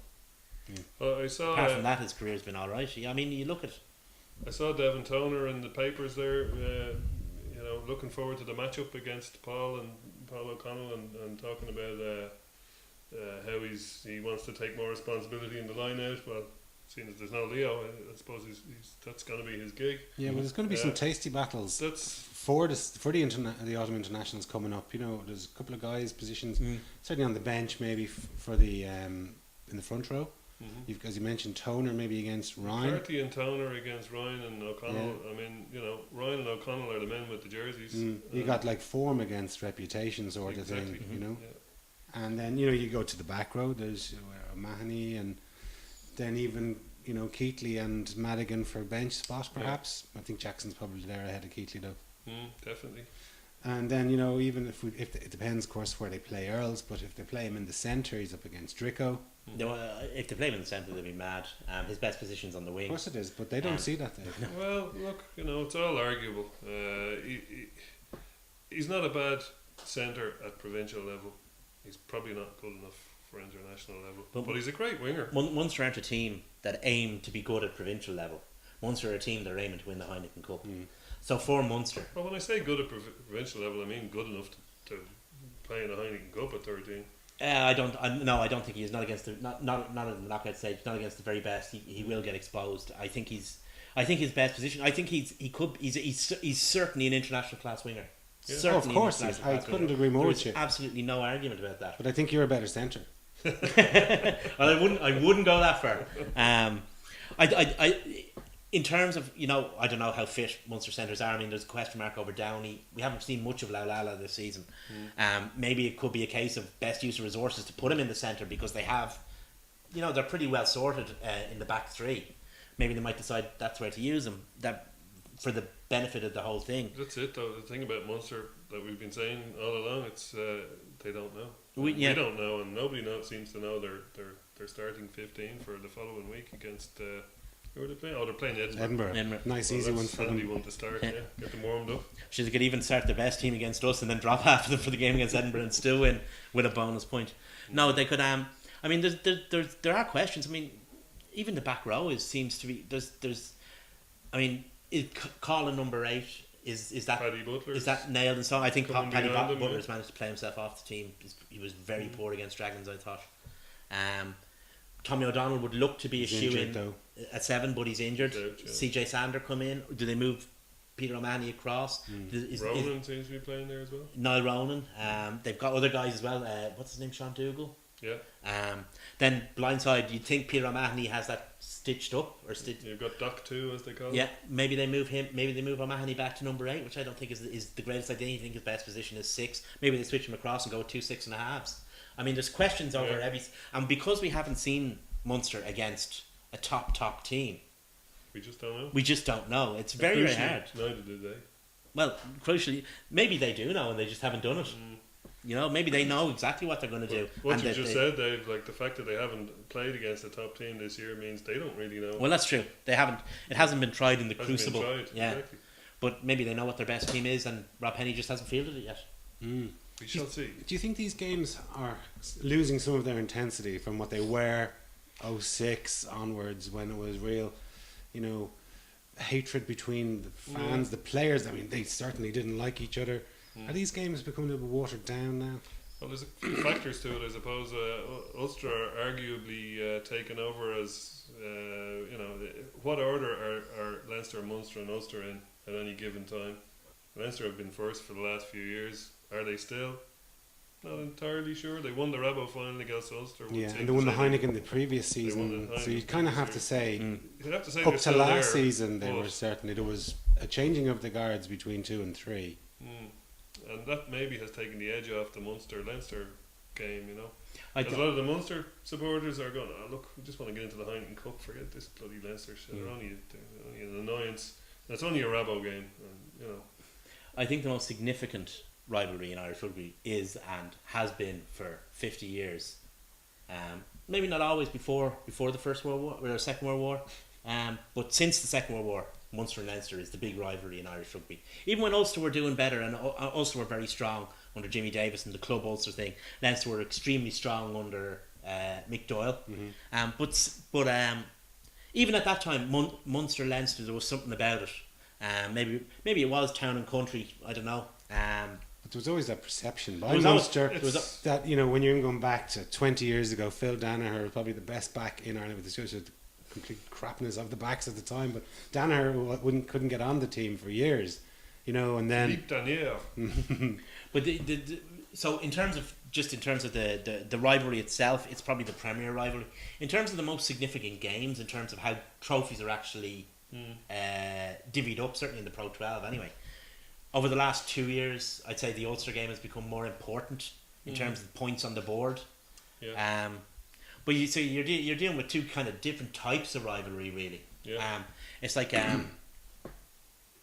Well, I saw. Apart from that, his career's been all right. I mean, you look at. I saw Devin Toner in the papers there. Looking forward to the matchup against Paul O'Connell, and talking about how he wants to take more responsibility in the line out. Well, seeing as there's no Leo, I suppose that's going to be his gig. Yeah, well, there's going to be some tasty battles That's for the autumn internationals coming up. There's a couple of guys positions certainly on the bench, maybe for the in the front row. You've, as you mentioned, Toner maybe against Ryan. Carty and Toner against Ryan and O'Connell. I mean, Ryan and O'Connell are the men with the jerseys. You got like form against reputation sort of Exactly. thing, Yeah. And then you go to the back row. There's Mahoney, and then even Keatley and Madigan for bench spot perhaps. I think Jackson's probably there ahead of Keatley though. Definitely. And then even if it depends, of course, where they play Earls, but if they play him in the centre, he's up against Dricko. No, if they play him in the centre, they'll be mad. His best position's on the wing. Of course it is, but they don't see that there. Well, look, it's all arguable. He's not a bad centre at provincial level. He's probably not good enough for international level, But- but he's a great winger. Munster aren't a team that aim to be good at provincial level. Munster are a team that are aiming to win the Heineken Cup. So for Munster, Well, when I say good at provincial level, I mean good enough to play in the Heineken Cup at 13. I don't think he is. Not against the not in the knockout stage. Not against the very best. He will get exposed. I think his best position. I think he's certainly an international class winger. Yeah. Oh, of Certainly an course he is. international I class couldn't winger. agree more There's with you. absolutely no argument about that. But I think you're a better centre. Well, I wouldn't go that far. I in terms of, I don't know how fit Munster centres are. I mean, there's a question mark over Downey. We haven't seen much of Laulala this season. Maybe it could be a case of best use of resources to put him in the centre because they have, they're pretty well sorted in the back three. Maybe they might decide that's where to use him. That for the benefit of the whole thing. That's it, though. The thing about Munster that we've been saying all along, it's they don't know. We don't know, and nobody seems to know they're starting 15 for the following week against. Who are they playing? Oh, they're playing Edinburgh. Edinburgh. Nice, Well, easy one that's for handy them. one to start. Yeah, get them warmed up. They could even start the best team against us and then drop half of them for the game against Edinburgh and still win with a bonus point. No, they could. I mean, there are questions. I mean, even the back row seems to be there's. I mean, Colin number 8 is that Paddy Butler. is that nailed in stone? I think Coming Paddy behind him, Butler yeah. has managed to play himself off the team. He was very poor against Dragons, I thought. Tommy O'Donnell would look to be a He's shoe injured, in though. at 7, but he's injured. He's out, yeah. CJ Sander come in. Do they move Peter O'Mahony across? Is Ronan seems to be playing there as well. Niall Ronan. They've got other guys as well. What's his name? Sean Dougal. Yeah, Then blindside. You'd think Peter O'Mahony has that stitched up or stitched. you've got Doc 2 as they call Yeah, it. maybe they move him. Maybe they move O'Mahony back to number 8, which I don't think is the greatest idea. I think his best position is 6. Maybe they switch him across and go with 2 6.5s. I mean, there's questions over Yeah. every, and because we haven't seen Munster against a top team, We just don't know. we just don't know. It's very Crucially, hard. Neither did they. Well, crucially, maybe they do know and they just haven't done it. Maybe they know exactly what they're going to do. What and you that just they- said, Dave, like the fact that they haven't played against a top team this year means they don't really know. Well, that's true. They haven't. It hasn't been tried in the Hasn't been crucible. tried, Yeah, exactly. but maybe they know what their best team is, and Rob Penny just hasn't fielded it yet. We shall see. Do you think these games are losing some of their intensity from what they were 06 onwards, when it was real, hatred between the fans, the players? I mean, they certainly didn't like each other. Are these games becoming a little bit watered down now? Well, there's a few factors to it, I suppose. Ulster are arguably taken over as, what order are Leinster, Munster and Ulster in at any given time? Leinster have been first for the last few years. Are they still? Not entirely sure. They won the Rabo final against Ulster. would Yeah, seem and to they won the say Heineken the previous They won season, the so you Heineken kind of this have to year. say, You'd have to say up they're to still last there, season, they but- were certainly, there was a changing of the guards between 2 and 3. And that maybe has taken the edge off the Munster-Leinster game, I A th- lot of the Munster supporters are going, look, we just want to get into the Heineken Cup, forget this bloody Leinster shit. They're only an annoyance. And it's only a Rabo game, and, I think the most significant rivalry in Irish rugby is and has been for 50 years. Maybe not always before the First World War or the Second World War, but since the Second World War, Munster and Leinster is the big rivalry in Irish rugby. Even when Ulster were doing better, and Ulster were very strong under Jimmy Davis and the club Ulster thing, Leinster were extremely strong under Mick Doyle. But even at that time, Munster Leinster, there was something about it. Maybe it was town and country. I don't know. But there was always that perception by was always- Munster there was that, when you're going back to 20 years ago, Phil Danaher was probably the best back in Ireland, with the complete crapness of the backs at the time. But Danaher couldn't get on the team for years, and then. Philippe Danier. But so in terms of the rivalry itself, it's probably the premier rivalry. In terms of the most significant games, in terms of how trophies are actually divvied up, certainly in the Pro 12 anyway. Over the last 2 years, I'd say the Ulster game has become more important in terms of points on the board. Yeah. But you're dealing with two kind of different types of rivalry, really. Yeah. It's like But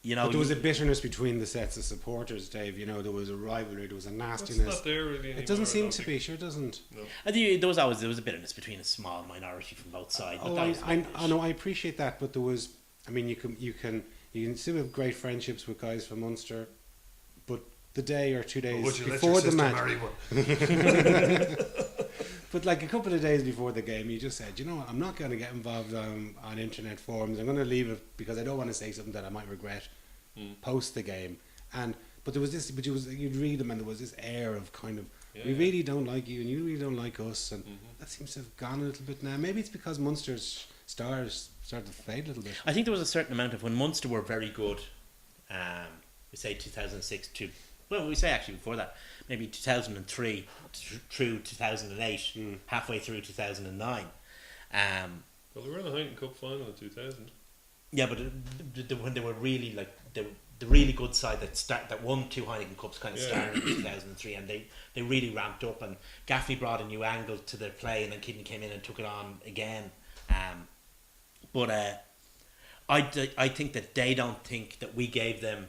there was a bitterness between the sets of supporters, Dave. There was a rivalry, there was a It's nastiness. not there really anymore. It doesn't I seem don't to think. be, sure doesn't. No. I think there was a bitterness between a small minority from both sides. But Oh, that was I know, I appreciate that, but there was. I mean, you can still have great friendships with guys from Munster, but the day or 2 days Would you let before your the sister match. marry one? But like a couple of days before the game, you just said, you know what, I'm not going to get involved on internet forums. I'm going to leave it because I don't want to say something that I might regret post the game. But there was this, you'd read them and there was this air of kind of, we really don't like you and you really don't like us, and that seems to have gone a little bit now. Maybe it's because Munster's stars started to fade a little bit. I think there was a certain amount of when Munster were very good. We say 2006 to, well, we say actually before that, maybe 2003 through 2008, halfway through 2009. Well, they were in the Heineken Cup final in 2000. Yeah, but when they were really like the really good side that won 2 Heineken Cups kind of started in 2003, and they really ramped up, and Gaffney brought a new angle to their play, and then Kidney came in and took it on again. But I think that they don't think that we gave them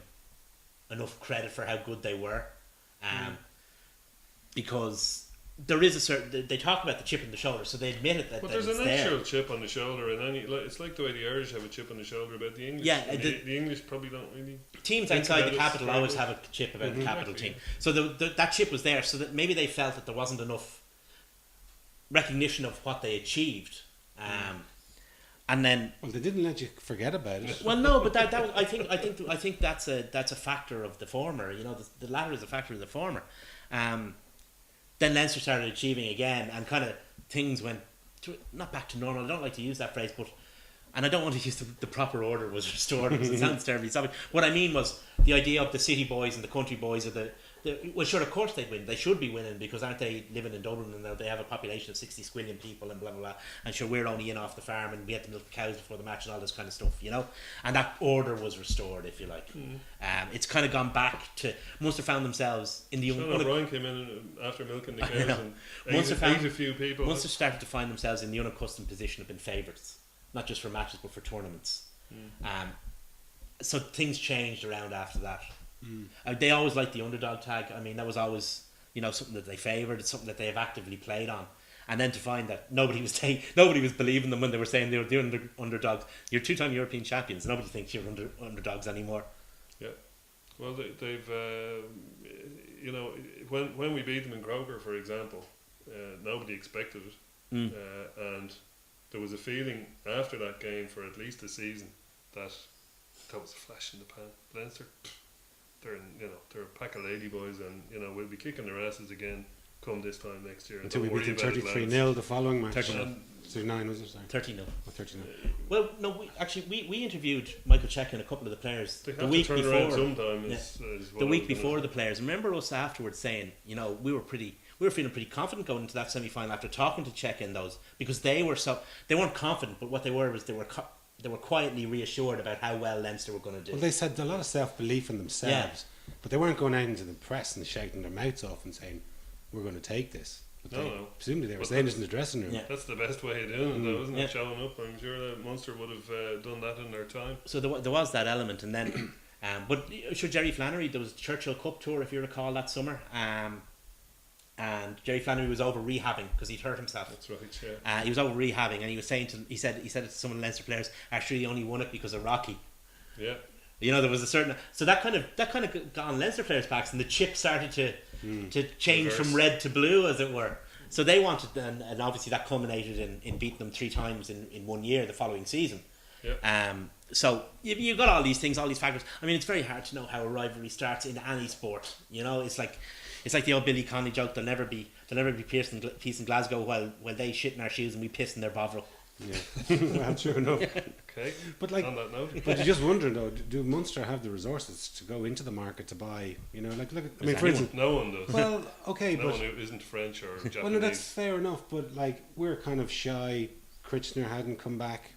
enough credit for how good they were, because there is a certain, they talk about the chip on the shoulder, so they admit it that. But that there's it's a there. natural chip on the shoulder, and it's like the way the Irish have a chip on the shoulder about the English. Yeah, And the English probably don't really. Teams think outside about the it capital very always much. have a chip about the capital Exactly. team. So that chip was there, so that maybe they felt that there wasn't enough recognition of what they achieved. And then, Well, they didn't let you forget about it. well, no, but that was, I think that's a factor of the former. You know, the latter is a factor of the former. Then Leinster started achieving again, and kind of things went not back to normal. I don't like to use that phrase, but. And I don't want to use the proper order was restored because it sounds terribly soppy. What I mean was the idea of the city boys and the country boys are well, sure, of course they'd win. They should be winning because aren't they living in Dublin and they have a population of 60 squillion people and blah blah blah. And sure, we're only in off the farm and we had to milk the cows before the match and all this kind of stuff, you know. And that order was restored, if you like. It's kind of gone back to Munster found themselves in the Sean O'Brien came in after milking the cows and ate a few people. Munster started to find themselves in the unaccustomed position of being favourites, not just for matches but for tournaments. So things changed around after that. They always liked the underdog tag. I mean, that was always, you know, something that they favoured. It's something that they have actively played on. And then to find that nobody was believing them when they were saying they were the underdogs. You're 2-time European champions. Nobody thinks you're underdogs anymore. Yeah. Well, they've you know, when we beat them in Kroger, for example, nobody expected it, and there was a feeling after that game for at least a season that was a flash in the pan. Leinster, they're a pack of ladyboys, and you know we'll be kicking their asses again come this time next year. Until we Don't beat them worry about it, 33-0 the following match. 39. 39, was it? Sorry. 30-0. Or 39. Well, no, we interviewed Michael Check and a couple of the players They have the week to turn around before. sometime. Is what The I week was gonna before say. the players. Remember us afterwards saying, you know, we were feeling pretty confident going into that semi-final after talking to Czech in those, because they weren't confident, but what they were was they were quietly reassured about how well Leinster were going to do. Well, they said a lot of self-belief in themselves, but they weren't going out into the press and shouting their mouths off and saying, we're going to take this. But No. presumably they were But saying this in the dressing room. Yeah. That's the best way of doing it, though, isn't Yeah. it? Showing up. I'm sure that Munster would have done that in their time. So there was that element, and then, but sure, Jerry Flannery, there was the Churchill Cup tour, if you recall, that summer, and Jerry Flannery was over rehabbing because he'd hurt himself. That's right. Yeah. He was over rehabbing, and he said it to some of the Leinster players, actually he only won it because of Rocky. Yeah. You know, there was a certain, so that kind of got on Leinster players' backs, and the chip started to change Reverse. from red to blue, as it were. So they wanted, and obviously that culminated in beating them 3 times in 1 year the following season. Yeah. So you got all these things, all these factors. I mean, it's very hard to know how a rivalry starts in any sport. You know, it's like the old Billy Connolly joke. There'll never be peace in Glasgow while they shit in our shoes and we piss in their Bovril. Yeah. Well, true enough. Okay. But like, On that note. but you're just wondering though, do Munster have the resources to go into the market to buy? You know, like look at, I mean, for anyone? instance, No one does. well, okay, no but one who isn't French or Japanese. well, no, that's fair enough. But like, we're kind of shy. Kritchner hadn't come back,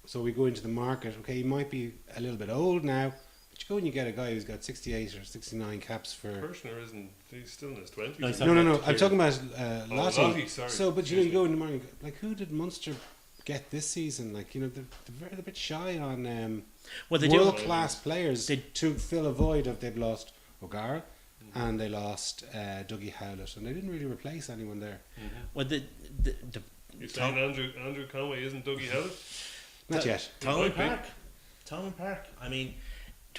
so we go into the market. Okay, he might be a little bit old now, but you go and you get a guy who's got 68 or 69 caps for. Kirshner isn't. He's still in his 20s. No, he's No, no, no. Sorry. I'm talking about Lottie. Lottie, sorry. So, but you know, you go in the market. Like, who did Munster get this season? Like, you know, they're a bit shy on Well, they do. world class players They- to fill a void of they've lost O'Gara and they lost Dougie Howlett, and they didn't really replace anyone there. Well, the You're saying Andrew Conway isn't Dougie Howlett? Not yet. Thomond might be. Park. I mean,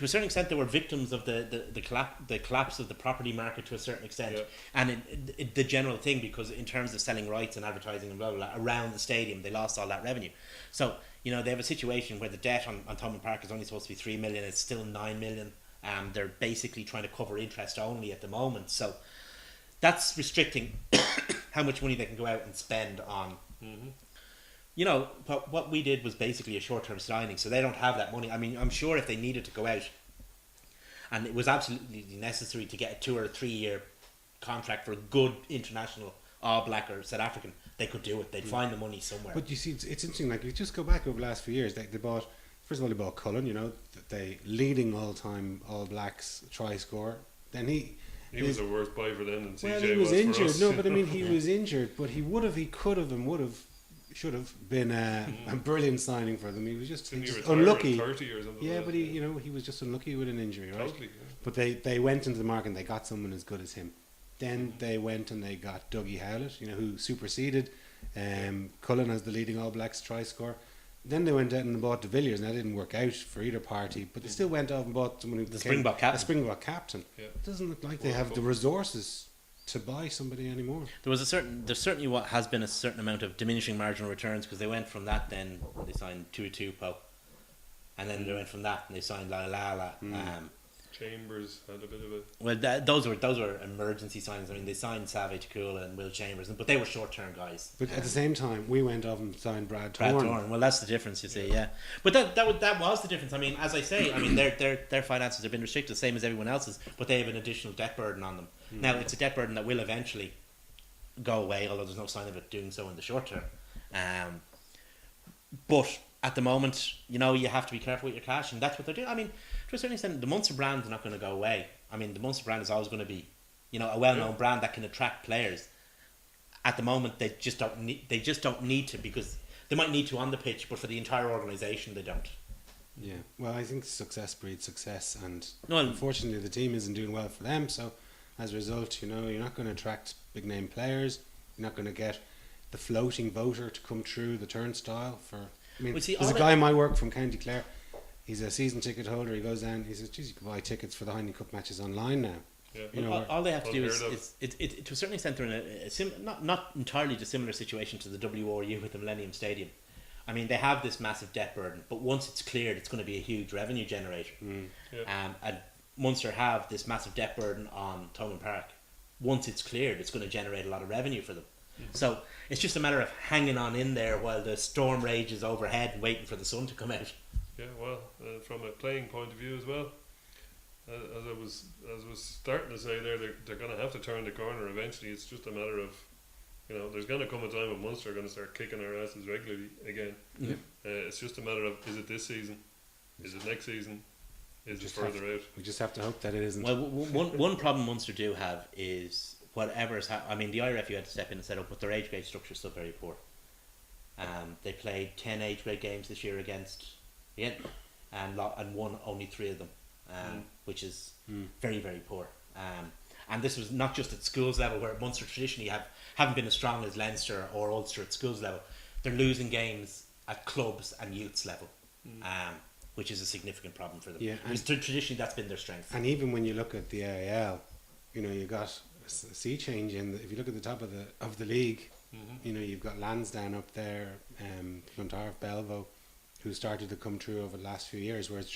to a certain extent, they were victims of the collapse of the property market to a certain extent, Yeah. and the general thing, because in terms of selling rights and advertising and blah, blah, blah around the stadium, they lost all that revenue. So they have a situation where the debt on Thomond Park is only supposed to be 3 million. It's still 9 million. They're basically trying to cover interest only at the moment. So that's restricting how much money they can go out and spend on. What we did was basically a short-term signing, so they don't have that money. I mean, I'm sure if they needed to go out and it was absolutely necessary to get a 2 or 3 year contract for a good international All Black or South African, they could do it. They'd find the money somewhere. But you see, it's interesting. Like, you just go back over the last few years. They bought, first of all, they bought Cullen. They leading all-time All Blacks try scorer. Then he was a worse buy for them than CJ well, he was for injured. us. No, but I mean, he was injured. But he could have, and would have, should have been a brilliant signing for them. He was just Didn't he just retire at unlucky. 30 or something? Yeah, like but that? he was just unlucky with an injury, right? Totally. Yeah. But they went into the market and they got someone as good as him. Then they went and they got Dougie Howlett, who superseded Cullen as the leading All Blacks try scorer. Then they went out and bought De Villiers, and that didn't work out for either party. But they still went out and bought someone who The became Springbok captain. a Springbok captain. Yeah. It doesn't look like they have the resources to buy somebody anymore. There's certainly what has been a certain amount of diminishing marginal returns, because they went from that then when they signed Tuitu, and then they went from that and they signed Lala. Chambers had a bit of a... Well, those were emergency signings. I mean, they signed Savage Cool and Will Chambers, but they were short term guys. But at the same time, we went off and signed Brad Brad Thorne. Thorne. Well, that's the difference, you see. Yeah, but that was the difference. I mean, as I say, their finances have been restricted, the same as everyone else's, but they have an additional debt burden on them. Now, it's a debt burden that will eventually go away, although there's no sign of it doing so in the short term. But at the moment, you have to be careful with your cash, and that's what they're doing. I mean, to a certain extent, the Munster brand is not going to go away. I mean, the Munster brand is always going to be, a well-known brand that can attract players. At the moment, they just don't need to, because they might need to on the pitch, but for the entire organisation, they don't. Yeah, well, I think success breeds success, and No, unfortunately, the team isn't doing well for them. So, as a result, you're not going to attract big-name players. You're not going to get the floating voter to come through the turnstile for. I mean, Well, see, there's all a guy in my work from County Clare. He's a season ticket holder. He goes down. He says, "Geez, you can buy tickets for the Heineken Cup matches online now." Yeah. all they have to do Unheard of. is to a certain extent, they're in not entirely dissimilar situation to the WRU with the Millennium Stadium. I mean, they have this massive debt burden, but once it's cleared, it's going to be a huge revenue generator. Yeah. And Munster have this massive debt burden on Thomond Park. Once it's cleared, it's going to generate a lot of revenue for them. So it's just a matter of hanging on in there while the storm rages overhead and waiting for the sun to come out. Yeah, well, from a playing point of view as well, as I was starting to say there, they're going to have to turn the corner eventually. It's just a matter of, there's going to come a time when Munster are going to start kicking our asses regularly again. Yeah. It's just a matter of, is it this season? Is it next season? Is it Just further out? We just have to hope that it isn't. Well, one problem Munster do have is whatever's I mean, the IRFU had to step in and set up, but their age grade structure is still very poor. They played 10 age grade games this year against the and won only 3 of them, which is very, very poor. And this was not just at schools level, where Munster traditionally haven't been as strong as Leinster or Ulster at schools level. They're losing games at clubs and youths level, which is a significant problem for them. Yeah, because traditionally that's been their strength. And even when you look at the AIL, you got a sea change in. If you look at the top of the league, you've got Lansdowne up there, Clontarf, Belvo, who started to come through over the last few years. Whereas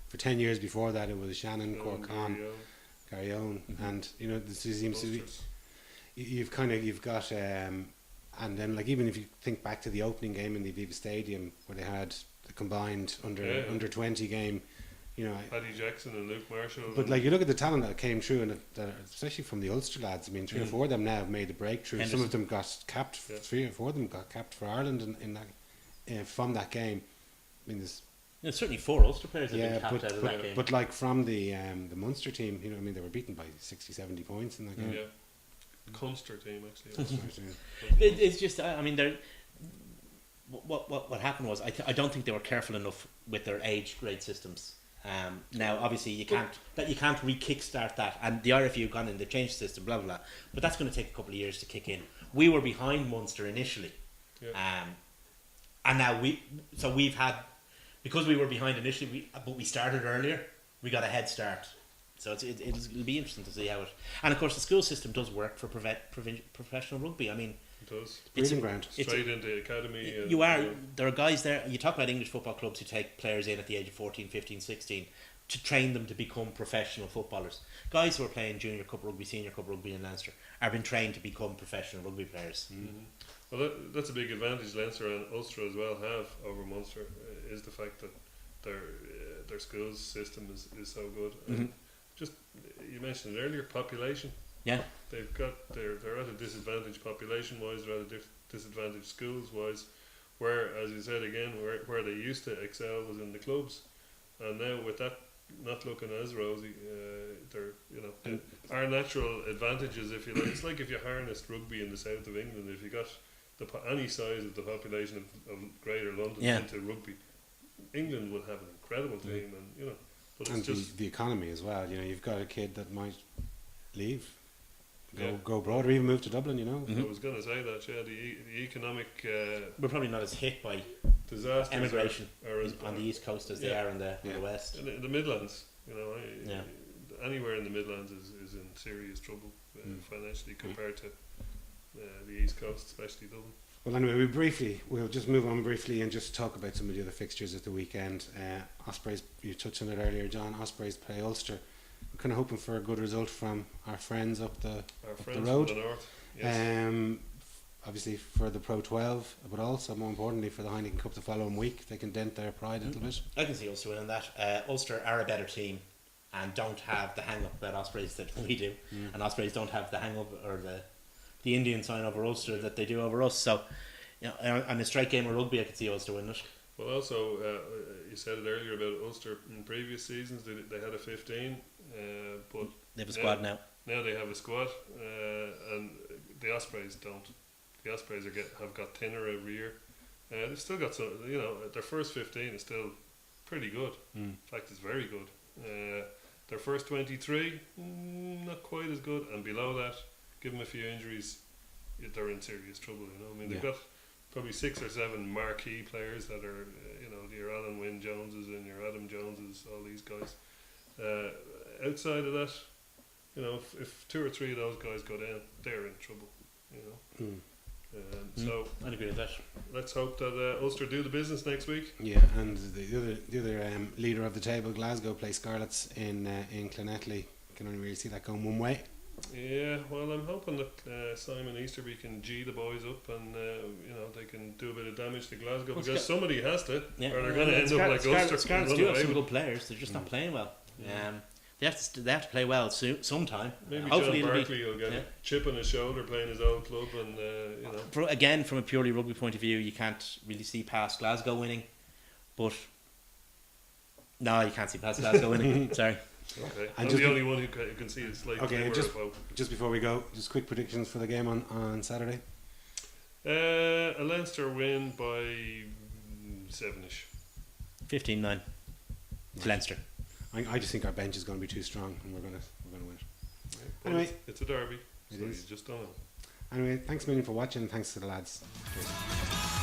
for 10 years before that, it was Shannon, Corkon, Garryowen, and this seems to be. You've got and then, like, even if you think back to the opening game in the Aviva Stadium where they had the combined under 20 game, Paddy Jackson and Luke Marshall. But like, you look at the talent that came through, and especially from the Ulster lads. I mean, 3 or 4 of them now have made the breakthrough. Henderson. Some of them got capped. 3 or 4 of them got capped for Ireland in that from that game. I mean, There's certainly 4 Ulster players have been capped out of that game. but like from the Munster team, they were beaten by 60-70 points in that game. Yeah. Kunster team, actually. It's just, I mean, what happened was, I don't think they were careful enough with their age grade systems. Now, obviously, you can't re-kickstart that, and the RFU have gone in, they changed the system, blah blah blah. But that's going to take a couple of years to kick in. We were behind Munster initially, and now we've had, because we were behind initially, but we started earlier. we got a head start. So it'll be interesting to see how it. And of course, the school system does work for professional rugby. I mean, It does. Breeding ground. Straight into academy. And, you are. There are guys there. You talk about English football clubs who take players in at the age of 14, 15, 16 to train them to become professional footballers. Guys who are playing junior cup rugby, senior cup rugby in Leinster are being trained to become professional rugby players. Well, that's a big advantage Leinster and Ulster as well have over Munster, is the fact that their schools system is so good. And just, you mentioned it earlier, population. Yeah. They're at a disadvantage population wise, they're at a disadvantage schools wise, where, as you said again, where they used to excel was in the clubs, and now with that not looking as rosy, they're our natural advantages, if you like. It's like if you harnessed rugby in the south of England. If you got any size of the population of Greater London into rugby, England would have an incredible team, and but it's And just the economy as well. You've got a kid that might leave, go abroad, or even move to Dublin. I was going to say that, the economic We're probably not as hit by disasters emigration are on the east coast as they are in the west. in the Midlands. Anywhere in the Midlands is in serious trouble financially compared to the east coast, especially Dublin. Well, anyway, we'll just move on briefly and just talk about some of the other fixtures at the weekend. Ospreys, you touched on it earlier, John. Ospreys play Ulster. We're kind of hoping for a good result from our friends up the road. From the north. Yes. Obviously for the Pro 12, but also more importantly for the Heineken Cup the following week. They can dent their pride a little bit. I can see Ulster winning that. Ulster are a better team and don't have the hang up that Ospreys that we do, and Ospreys don't have the hang up or the Indian sign over Ulster that they do over us. So, on a straight game of rugby, I could see Ulster win it. Well, also you said it earlier about Ulster in previous seasons. They had a 15, but they have a squad now. Now they have a squad, and the Ospreys don't. The Ospreys have got thinner every year. They've still got some. Their first 15 is still pretty good. In fact, it's very good. Their first 23, not quite as good, and below that, give them a few injuries, they're in serious trouble. They've got probably 6 or 7 marquee players that are, your Alan Wynne Joneses and your Adam Joneses, all these guys. Outside of that, if 2 or 3 of those guys go down, they're in trouble. So I'd agree with that. let's hope that Ulster do the business next week. Yeah, and the other leader of the table, Glasgow, play Scarlets in Clonettley. Can only really see that going one way. Yeah, well, I'm hoping that Simon Easterby can G the boys up and they can do a bit of damage to Glasgow, because somebody has to, or they're going to end up like Ulster. Scarlets do have some good players. They're just not playing well. They have to play well sometime. Maybe Hopefully John Barkley will get a chip on his shoulder playing his old club, and Again, from a purely rugby point of view, you can't really see past Glasgow winning, but no, you can't see past Glasgow winning. Sorry. Okay, I'm the only one who can see it. Like just before we go, just quick predictions for the game on Saturday. A Leinster win by 7ish. 15-9. Leinster. I just think our bench is going to be too strong, and we're going to win it. Well, Anyway, it's a derby. It So is. you just don't know. Anyway, thanks a million for watching. Thanks to the lads. Cheers.